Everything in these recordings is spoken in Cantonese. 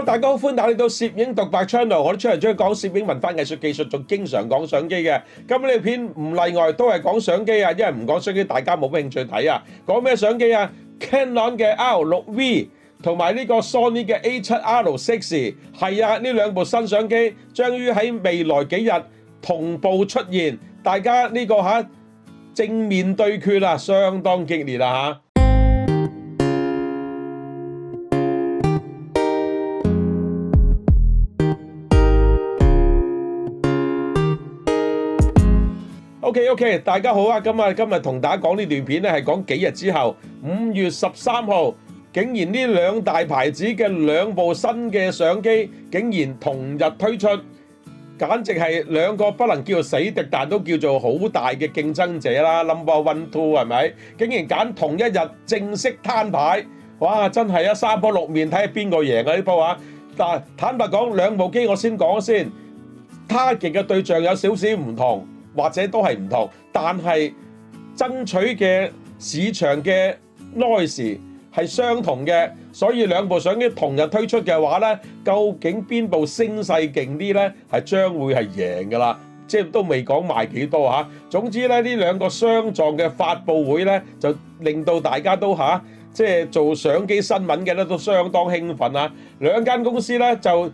大家好，歡迎嚟到攝影獨白 channel， 我哋出嚟中意講攝影文化藝術技術，仲經常講相機嘅。今日呢片唔例外，都係講相機啊，因為唔講相機，大家冇興趣睇啊。講咩相機啊 ？Canon 嘅 R6V 同埋呢個 Sony 嘅 A7R6， 係啊，呢兩部新相機將於喺未來幾日同步出現，大家呢個正面對決啊，相當激烈啊嚇！OK， 大家好啊！今日同大家講呢段片咧，係講幾日之後，5月13號，竟然呢兩大牌子嘅兩部新嘅相機，竟然同日推出，簡直係兩個不能叫做死敵，但都叫做好大嘅競爭者啦。Number 1、2係咪？竟然揀同一日正式攤牌，哇！真係三波六面，睇下邊個贏啊呢波啊！但坦白講，兩部機我先講先，target嘅對象有少少唔同。或者都係唔同，但係爭取嘅市場嘅 noise 係相同嘅，所以兩部相機同日推出嘅話咧，究竟邊部聲勢勁啲咧？係將會係贏㗎啦，即係都未講賣幾多嚇。總之咧，呢兩個相撞嘅發佈會咧，就令到大家都即係做相機新聞嘅咧，都相當興奮啊！兩間公司咧就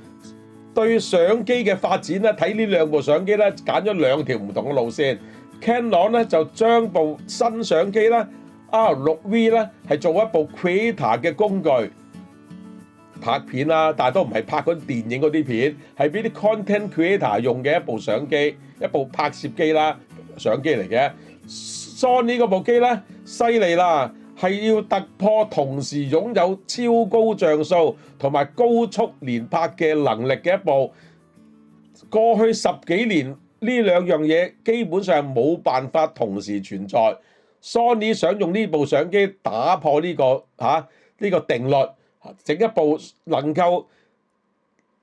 對相機嘅發展咧，睇呢兩部相機咧，揀咗兩條唔同嘅路線。Canon 咧就將部新相機咧 R6V 咧係做一部 creator 嘅工具，拍片啦，但係都唔係拍嗰啲電影嗰啲片，係俾啲 content creator 用嘅一部相機，一部拍攝機啦，相機嚟嘅。Sony 嗰部機咧犀利啦，係要突破同時擁有超高像素同埋高速連拍嘅能力嘅一部。過去10幾年呢兩樣嘢基本上冇辦法同時存在。Sony 想用呢部相機打破呢個定律，整一部能夠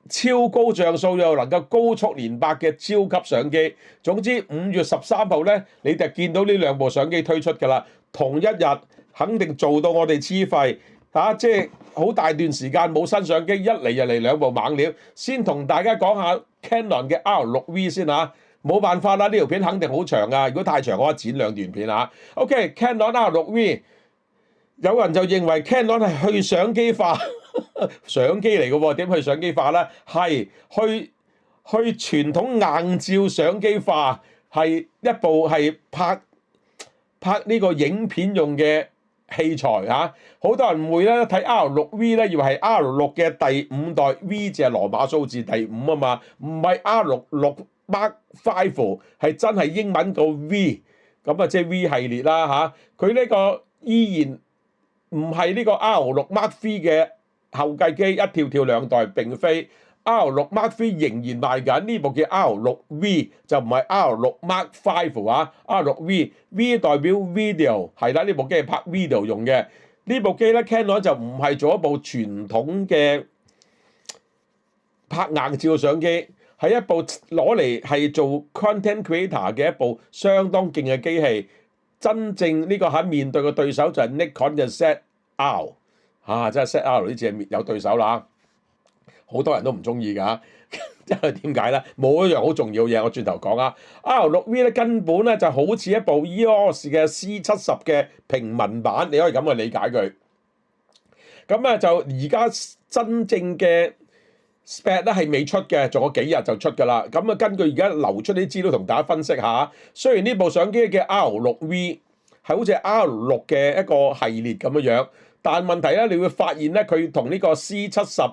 超高像素又能夠高速連拍嘅超級相機。總之5月13號咧，你就見到呢兩部相機推出㗎啦，同一日。肯定做到我哋黐肺即係好大段時間冇新相機，一嚟就嚟兩部猛料。先同大家講下 Canon 嘅 R6V 先冇辦法啦，呢條片肯定好長啊！如果太長嘅話，剪兩段片OK，Canon R6V， 有人就認為 Canon 係去相機化相機嚟嘅喎，點去相機化咧？係去傳統硬照相機化，係一部係拍呢個影片用嘅器材好多人誤會咧，睇 R6V 咧，以為係 R6嘅第5代 V 字係羅馬數字第5啊嘛，唔係 R6 Mark V， 係真係英文個 V， 咁即係 V 系列啦佢呢個依然唔係呢個 R6 Mark V 嘅後繼機，一跳兩代並非。R6 Mark V 仍然賣緊，呢部叫 R6V 就唔係 R6 Mark V R6V V 代表 video 係啦，呢部機係拍 video 用嘅。呢部機咧 Canon 就唔係做一部傳統嘅拍硬照相機，係一部攞嚟係做 content creator 嘅一部相當勁嘅機器。真正呢個面對嘅對手就係 Nikon 嘅 ZR，真係 ZR 呢隻有對手啦。好多人都唔中意㗎，因為點解咧？冇一樣好重要嘢，我轉頭講R6V 咧根本咧就好似一部 EOS 嘅 C70 嘅平民版，你可以咁去理解佢。咁就而家真正嘅 spec 咧係未出嘅，仲有幾日就出㗎啦。咁根據而家流出啲資料同大家分析下，雖然呢部相機嘅 R6V 係好似 R6 嘅一個系列咁樣，但問題咧你會發現咧佢同呢個 C70。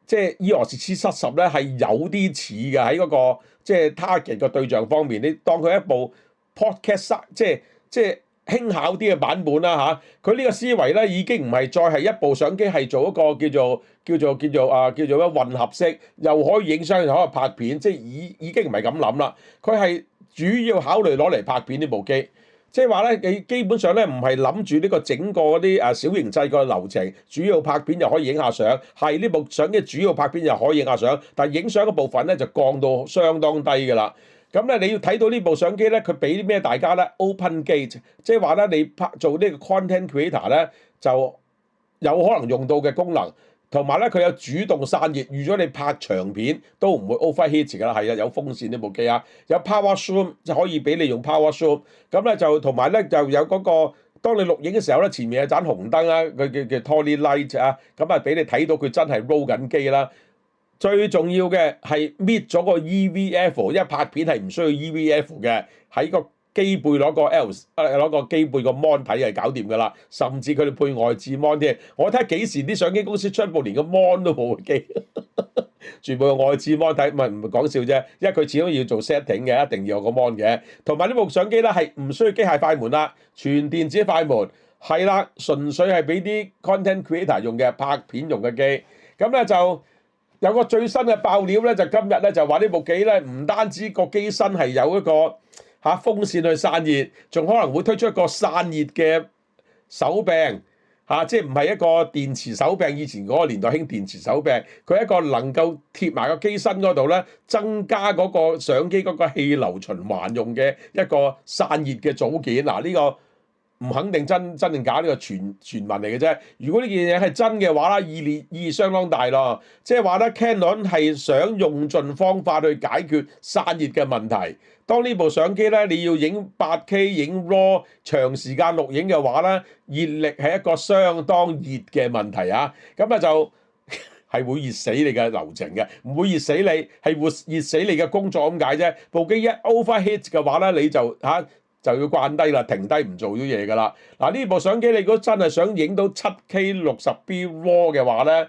即係 EOS C70咧係有啲似嘅喺嗰個即係 target 嘅對象方面，你當佢一部 podcast 即係輕巧啲嘅版本啦佢呢個思維咧已經唔係再係一部相機係做一個叫做咩混合式，又可以影相又可以拍片，即係已經唔係咁諗啦。佢係主要考慮攞嚟拍片呢部機。即係話咧，你基本上咧唔係諗住呢個整個嗰啲小型製個流程，主要拍片又可以影下相，係呢部相機主要拍片又可以影下相，但係影相嘅部分咧就降到相當低㗎啦。咁咧你要睇到呢部相機咧，佢俾啲咩大家咧 ？Open Gate， 即係話咧你做呢個 content creator 咧就有可能用到嘅功能。同埋咧佢有主動散熱，預咗你拍長片都唔會 overheat 㗎啦。係啊，有風扇呢部機啊，有 power zoom 就可以俾你用 power zoom。咁咧就同埋咧就有嗰個，當你錄影嘅時候咧，前面有盞紅燈啊，佢叫 Tony Light 啊，咁啊俾你睇到佢真係 roll 緊機啦。最重要嘅係搣咗個 EVF，因為拍片係唔需要 EVF 嘅，喺個機背攞個 攞個機背個 mon 睇係搞掂㗎啦。甚至佢哋配外置 mon 添，我睇下幾時啲相機公司出部連個 mon 都冇嘅機，全部用外置 mon 睇，唔係講笑啫。因為佢始終要做 setting 嘅，一定要有個 mon 嘅。同埋呢部相機咧係唔需要機械快門啦，全電子快門，係啦，純粹係俾啲 content creator 用嘅，拍片用嘅機。咁咧就有個最新嘅爆料咧，就今日咧就話呢部機咧唔單止個機身係有一個風扇去散熱，仲可能會推出一個散熱嘅手柄即係唔係一個電池手柄，以前嗰個年代興電池手柄，佢係一個能夠貼埋個機身嗰度咧，增加嗰個相機嗰個氣流循環用嘅一個散熱嘅組件。嗱，呢個唔肯定真定假，呢個傳聞嚟嘅啫。如果呢件嘢係真嘅話咧，意義相當大咯。即係話咧 Canon 係想用盡方法去解決散熱嘅問題。當呢部相機咧你要影 8K 影 RAW 長時間錄影嘅話咧，熱力係一個相當熱嘅問題啊。咁就係會熱死你嘅流程嘅，唔會熱死你，係會熱死你嘅工作咁解啫。部機一 overheat 嘅話咧，你就就要關低啦，停低唔做啲嘢㗎啦。嗱，呢部相機你如果真係想影到 7K 60B RAW 嘅話咧，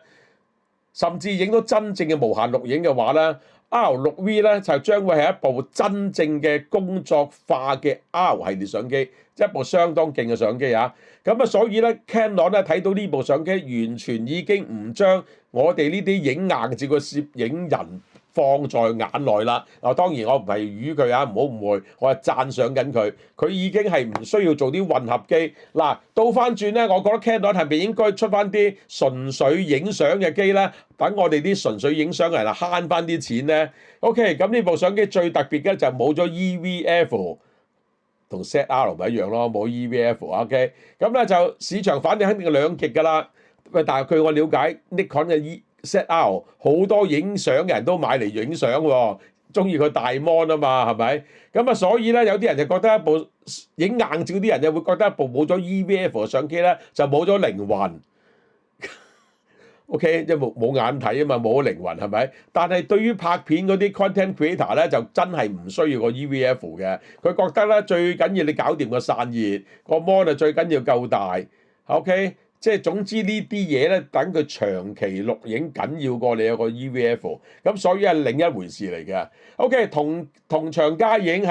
甚至影到真正嘅無限錄影嘅話咧，R6V 咧就將會係一部真正嘅工作化嘅 R 系列相機，一部相當勁嘅相機啊！咁所以咧 Canon 咧睇到呢部相機，完全已經唔將我哋呢啲影硬照嘅攝影人放在眼內啦。當然我唔係語佢啊，唔好誤會，我係讚賞緊佢。佢已經係唔需要做啲混合機。嗱，倒翻轉咧，我覺得 Canon 係咪應該出翻啲純粹影相嘅機咧？等我哋啲純粹影相嘅人慳翻啲錢咧。OK， 咁呢部相機最特別嘅就冇咗 EVF， 同 ZR 咪一樣咯，冇 EVF。OK， 咁咧就市場反應肯定係兩極㗎啦。喂，但係據我了解 Nikon 嘅ZR 好多影相嘅人都買嚟影相喎，中意佢大 mon 啊嘛，係咪？咁所以咧有啲人就覺得一部影硬照啲人就會覺得一部冇咗 EVF 嘅相機咧就冇咗靈魂。OK， 因為冇眼睇啊嘛，冇咗靈魂係咪？但係對於拍片嗰啲 content creator 咧就真係唔需要個 EVF 嘅，佢覺得咧最緊要你搞掂個散熱，個 mon 就最緊要夠大。OK。即係總之呢啲嘢咧，等佢長期錄影緊要過你有個 EVF， 咁所以係另一回事嚟嘅。OK， 同場加映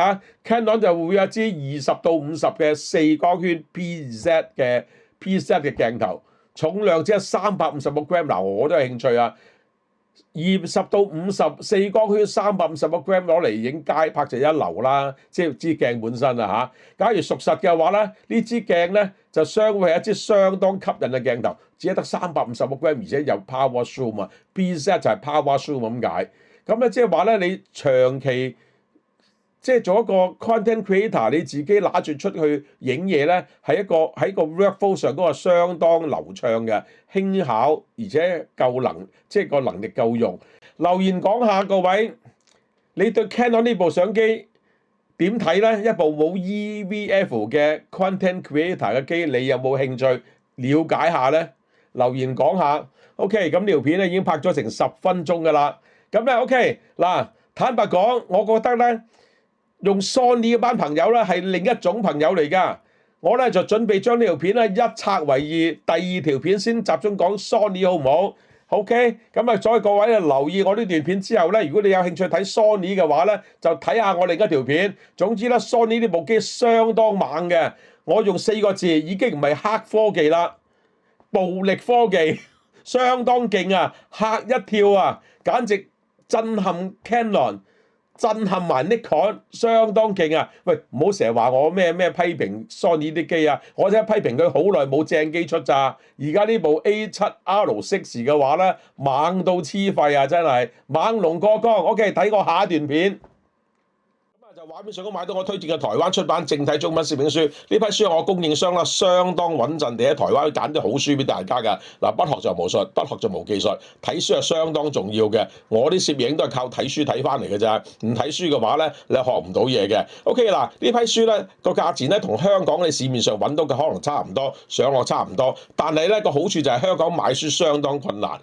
Canon 就會有一支20到50嘅4光圈 PZ 嘅鏡頭，重量只係350個 gram。嗱，我都有興趣啊。20到50 4光圈350個 gram 攞嚟影街拍就一流啦，即係支鏡本身啊。假如屬實嘅話咧，呢支鏡咧就相會係一支相當吸引嘅鏡頭，只係得350個 gram，而且有 power zoom 啊。PZ 就係 power zoom 咁解。咁咧即係話咧，你長期即係做一個 content creator，你自己拿住出去影嘢咧，喺個 workflow 上嗰個相當流暢嘅，輕巧而且即係個能力夠用。留言講下各位，你對 Canon 呢部相機點睇咧？一部冇 EVF 嘅 content creator 嘅機，你有冇興趣了解下咧？留言講下。OK， 咁呢條片咧已經拍咗成10分鐘㗎啦。咁咧 OK 嗱，坦白講，我覺得咧用 Sony 嗰班朋友咧係另一種朋友嚟㗎。我咧就準備將呢條片咧一拆為二，第二條片先集中講 Sony 好唔好？OK， 咁啊，所以各位咧留意我呢段片之後咧，如果你有興趣睇 Sony 嘅話咧，就睇下我另一條片。總之咧 ，Sony 呢部機相當猛嘅，我用4個字已經唔係黑科技啦，暴力科技，相當勁啊，嚇一跳啊，簡直震撼 Canon。震撼埋 Nikon， 相當勁啊！喂，唔好成日話我咩批評 Sony 啲機啊！我真係批評佢好耐冇正機出咋。而家呢部 A7R6 嘅話咧，猛到黐肺啊！真係猛龍過江。OK， 睇過下一段片。咁就畫面上都買到我推薦嘅台灣出版正體中文攝影書，呢批書係我供應商啦，相當穩陣地喺台灣揀啲好書俾大家㗎。嗱，不學就無術，不學就無技術，睇書係相當重要嘅。我啲攝影都係靠睇書睇翻嚟嘅咋，唔睇書嘅話咧，你學唔到嘢嘅。OK 嗱，呢批書咧個價錢咧同香港你市面上揾到嘅可能差唔多，上落差唔多，但係咧個好處就係香港買書相當困難。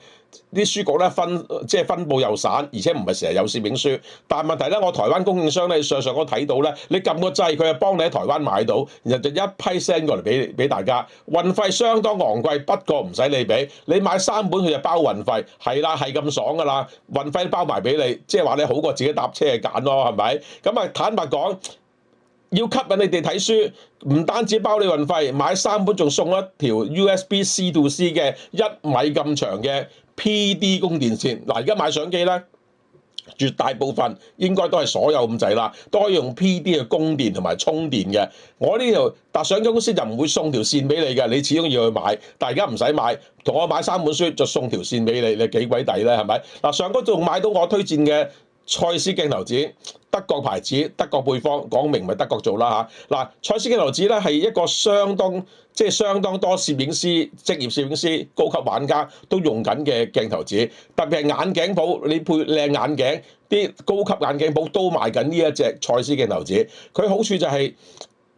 啲書局咧分佈又散，而且唔係成日有攝影書。但係問題咧，我台灣供應商咧上我睇到咧，你撳個掣，佢就幫你喺台灣買到，然後就一批 send 過嚟俾大家。運費相當昂貴，不過唔使你俾，你買3本佢就包運費，係啦，係咁爽㗎啦，運費包埋俾你，即係話你好過自己搭車去揀咯，係咪？咁啊坦白講，要吸引你哋睇書，唔單止包你運費，買3本仲送一條 USB C to C 嘅1米咁長嘅 PD 供電線。嗱，而家買相機咧，絕大部分應該都係所有咁滯啦，都可以用 PD 去供電同埋充電嘅。我呢條搭相機公司就唔會送條線俾你嘅，你始終要去買。但係而家唔使買，同我買3本書就送條線俾你，你幾鬼抵咧？係咪？嗱，上嗰仲買到我推薦嘅蔡司鏡頭紙。德國牌子、德國配方，講明咪德國做啦嚇。嗱，蔡司鏡頭紙咧係一個相當多攝影師、職業攝影師、高級玩家都用緊嘅鏡頭紙，特別係眼鏡鋪，你配靚眼鏡，啲高級眼鏡鋪都賣緊呢一隻蔡司鏡頭紙。佢好處就係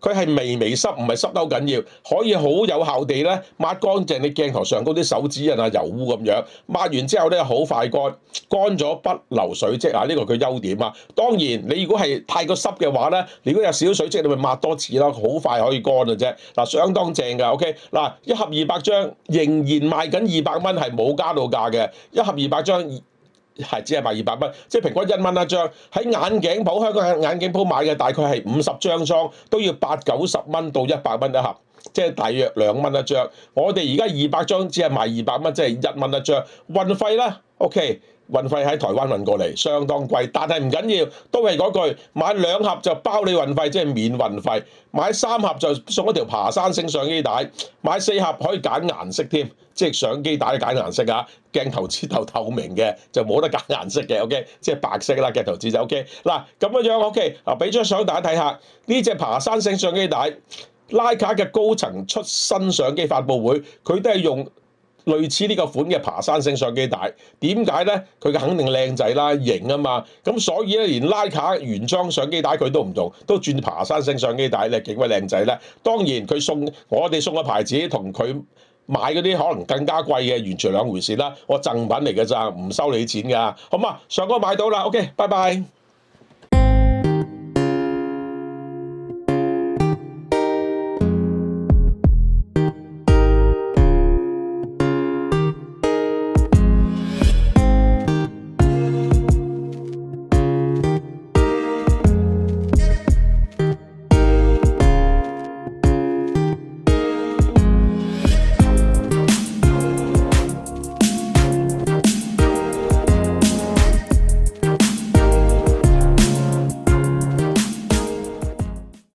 佢係微濕，唔係濕得好緊要，可以好有效地咧抹乾淨你鏡頭上嗰啲手指印啊、油污咁樣。抹完之後咧好快乾咗不留水跡啊！呢個佢優點啊。當然你如果係太過濕嘅話咧，如果有少少水跡，你咪抹多次啦，好快可以乾嘅啫。嗱，相當正㗎。OK，嗱，一盒200張仍然賣緊200蚊，係冇加到價嘅。一盒200張。係只係賣200蚊，即係平均1蚊一張。喺眼鏡鋪，香港眼鏡鋪買嘅大概係50張裝，都要80-90蚊到100蚊一盒，即係大約2蚊一張。我哋而家200張只係賣200蚊，即係1蚊一張。運費啦 ，OK， 運費喺台灣運過嚟，相當貴，但係唔緊要，都係嗰句，買2盒就包你運費，即係免運費。買3盒就送一條爬山星相機帶，買4盒可以揀顏色添。即係相機帶揀顏色啊，鏡頭紙透明嘅就冇得揀顏色嘅 ，OK， 即係白色啦，鏡頭紙就 OK。嗱咁樣 OK， 嗱俾張相大家睇下，呢隻爬山性相機帶，徠卡嘅高層出新相機發佈會，佢都係用類似呢個款嘅爬山性相機帶。點解咧？佢嘅肯定靚仔啦，型啊嘛。咁所以咧，連徠卡原裝相機帶佢都唔用，都轉爬山性相機帶咧，幾鬼靚仔咧。當然佢我哋送嘅牌子同佢買嗰啲可能更加貴嘅，完全兩回事啦。我贈品嚟嘅咋，唔收你錢㗎。好嘛，上哥買到啦 ，OK，拜拜。